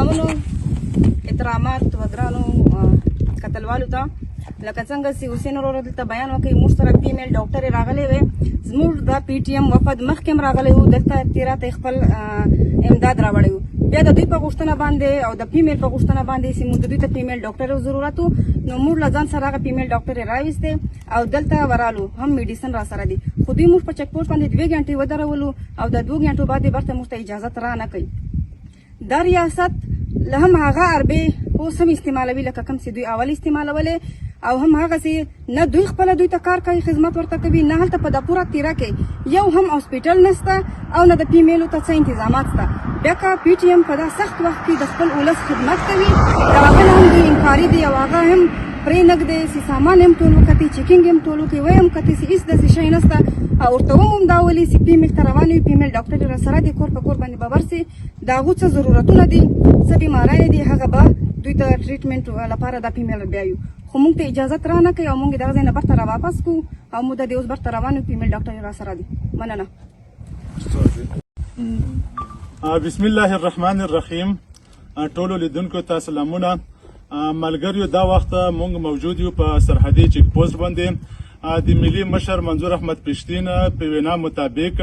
درناونو احترامات وګرانو کتلوالو ته لکه څنګه چې حسین ورور دلته بیان وکړي موږ سره فیمیل ډاکټر راغلی وی زموږ د پی ټی ایم وفد مخکې هم راغلی وو دلته تیراته خپل امداد راوړی وو بیا د دوی په غوښتنه باندې او د فیمیل په غوښتنه باندې چې موږ د دوی ته فیمیل ډاکټر ضرورت وو نو موږ له ځان سره هغه فیمیل ډاکټر راویستې او دلته ورالو هم میډیسن را سره دي خو دوی موږ په چک پوسټ باندې 2 غنټې ودرولو او د 2 غنټو بعد برته موږ ته اجازه را نه کوي دا ریاست له هم هغه عربي اوس هم استعمالوي لکه کوم چې دوی اول استعمالولې او هم هغه چې نه دوی خپل دوی ته کار کوي خدمت ورته کوي نه هلته په د پوره تیره کې یو هم هاسپیټل نشته او نه د فیمیلو ته څه انتظامات شته بیا که پی ټي ایم په دا سخت وخت کې د خپل ولس خدمت کوي د هغه نه هم دوی انکاري دي او هغه هم پرې نږدې چې سامان هم ټول وکتي چیکینګ هم ټول وکړي وایي هم کتي چې هېڅ داسې شی نشته او ورته هم دا ولي چې فیمیل ته روان وي فیمیل ډاکټر را سره دي کور په کور باندې به ورسي د هغو څه ضرورتونه دي څه بیمارۍ دي هغه به دوی ته ټریټمنټ لپاره دا فیمیل بیایو خو موږ ته اجازت را نه کوي او موږ دغه ځای نه برته را واپس کړو او موږ د دې اوس برته روان یو فیمیل ډاکټر را سره دي مننه بسم الله الرحمن الرحیم ټولو لیدونکو ته سلامونه ملګریو دا وخت موږ موجود یو په سرحدي چیک پوسټ باندې د ملي مشر منظور احمد پښتين په وینا مطابق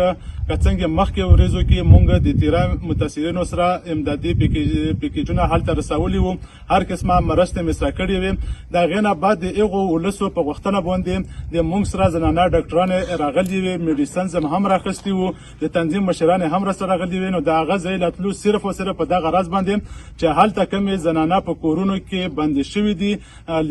که څنګه مخکې ورځو کې موږ د تیرا متاثرینو سره امدادي پیکیجونه هلته رسولي وو هر قسمه مرسته مسره کړې وي دا غینه بعد د ایغو ولسو په وختونه باندې د موږ سره زنانه ډاکټران راغلي وي میډیسنز هم راخستي وو د تنظیم مشران هم سره راغلي وي نو دا غزې لاتلو صرف او صرف په دغه غرض باندې چې هلته کمې زنانه په کورونو کې بند شوي دي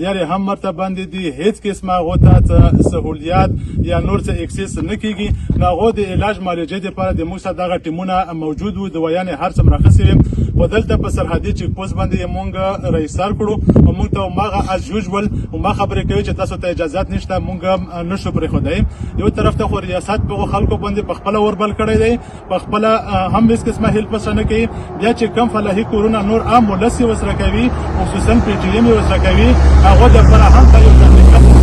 لري هم مرتبه باندې دي هیڅ قسمه غوته سہولیات یا نور څه اکسس نه کیږي نو غو د علاج معالجې لپاره د موږ سره دغه ټیمونه موجود وو د ویانې هر څه مرخصي په دلته په سرحدي چیک پوسټ باندې موږ رئیسار کړو او موږ ته ماغه از یوزول او ما خبرې کوي چې تاسو ته اجازه نشته موږ نشو پرې خدای یو طرف ته خو ریاست په خلکو باندې په خپل وربل کړی دی په خپل هم هیڅ قسمه هیلپ نه کوي بیا چې کم فلاحي کورونه نور عام ولسی وسره کوي خصوصا پی ټی ایم وسره کوي هغه د فرهنګ ته یو ځانګړی کوي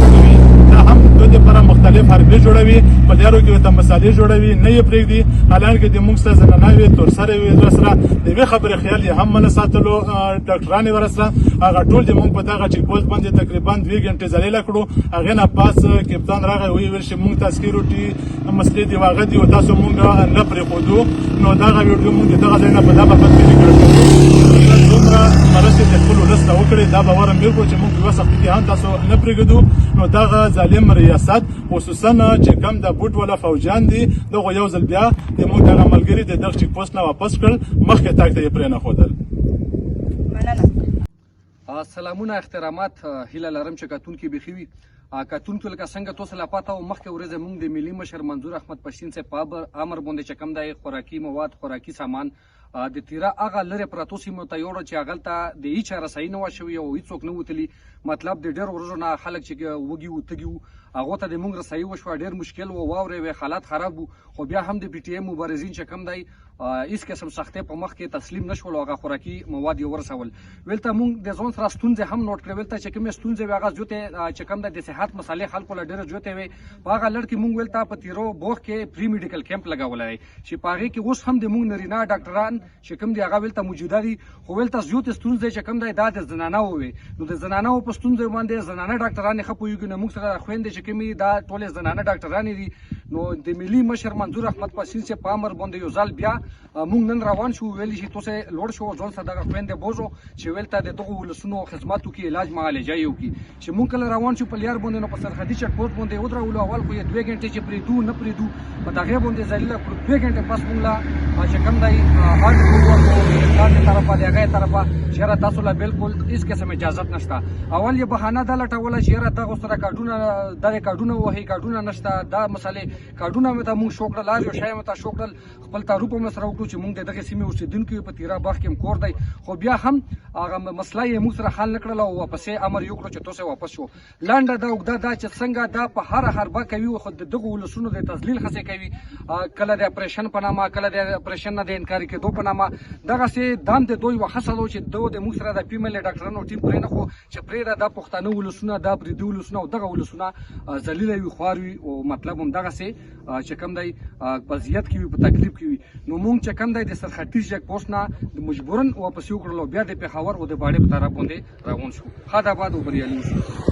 هم د لپاره مختلف حربې جوړوي په لارو کې ته مسالې جوړوي نه یې پرېږدي حالانکه د موږ سره زنانه وي تور سره وي سره د وی خبرې خیال یې هم من ساتلو ډاکټران ورسره هغه ټول د موږ په دغه چیک پوسټ باندې تقریبا 2 غنټې ځلې کړو هغه نه پاس کپتان راغی ویل چې موږ تاسو کې روټي مسلې دی واغ دی او تاسو موږ نه پرې خودو نو دغه ویډیو موږ دغه ځای نه په دغه بابت کې کړو دومره مرسته د خپل ولس ته وکړي دا به ورم یو چې موږ یو سخت کې هم تاسو نه پرېږدو نو دغه ظالم ریاست خصوصا چې کم د بوت ولا فوجان دي دغه یو ځل بیا د موږ دغه ملګری د دغه چیک پوسټ نه واپس کړ مخکې تاک ته یې پرې نه ښودل سلامونه احترامات هیله لرم چې کتونکي بخي وي کتونکو لکه څنګه تاسو لا پاته او مخکې ورځ موږ د ملي مشر منظور احمد پښتين سے په امر باندې چې کم د خوراکي مواد خوراکي سامان د تیرا هغه لري پراتو سیمو ته یوړو چې هغه ته د هیڅ رسای نه وشوي او هیڅوک نه وتلی مطلب د ډېر ورځو نه خلک چې وږي وتګي هغه ته د موږ رسای وشو ډېر مشکل و واورې و حالات خراب وو خو بیا هم د پی ټی ایم مبارزین چې کم دی هیڅ قسم سختۍ په مخ کې تسلیم نشول هغه خوراکي مواد یې ورسول ولته موږ د ځون سره ستونزې هم نوٹ کړو ولته چې کومې ستونزې هغه جوته چې کم د صحت مسالې خلکو له ډېر جوته وي هغه لړ کې موږ ولته په تیرو بوخ کې پری میډیکل کیمپ لګولای چې پاغه کې اوس هم د موږ نرینا ډاکټران چې کم دی هغه ولته موجوده دي خو ولته جوته ستونزې چې کم دی د زنانه وي نو د زنانه په ستونزې باندې زنانه ډاکټران خپويږي نو موږ سره خويندې چې کومي دا ټول زنانه ډاکټران دي نو د ملي مشر منظور احمد پښتين سے پامر باندې یو ځل بیا موږ نن روان شو ویل شي تاسو لوړ شو ځون سره دغه خويندې بوزو چې ولته د دغه ولسونو خدماتو کې علاج معالجه یو کی چې موږ کله روان شو په لیار باندې نو په سرحدي چک پوسټ باندې ودرول اول خو 2 غنټې چې پریدو نه پریدو په دغه باندې ځلیله 2 غنټې پس موږ لا چې کم دی هغه د طرفه د هغه طرفه شهر تاسو له بالکل هیڅ قسم اجازه نشته اول یې بهانه د لټوله شهر دغه سره کارډونه دغه کارډونه وهي کارډونه نشته دا مسالې کارډونه مته موږ شوکړه لاج او شای مته شوکړه خپل تعارف هم سره وکړو چې موږ دغه سیمه اوسیدونکو په تیرا باغ کې کور دی خو بیا هم هغه مسله یې موږ سره حل نکړل او واپس امر یو کړو چې تاسو واپس شو لانډه دا وګدا دا چې څنګه دا په هر حربه کوي خو دغه ولسونو د تذلیل خسه کوي کله د اپریشن په نامه کله د اپریشن نه د انکار کېدو په نامه دغه سي دام د دوی یوه هڅه ده چې دو د موږ سره د فیمیل ډاکټرانو ټیم پرې نه خو چې پرېږده دا پښتانه ولسونه دا بریدي ولسونه او دغه ولسونه ذلیله وي خوار وي او مطلب هم دغسې چې کوم دی په اذیت کې وي په تکلیف کې وي نو موږ چې کوم دی د سرختیز چیک پوسټ نه مجبورن واپس وکړلو بیا د پېښور او د باډې په طرف باندې روان شو ښه د آباد او بریالي اوسئ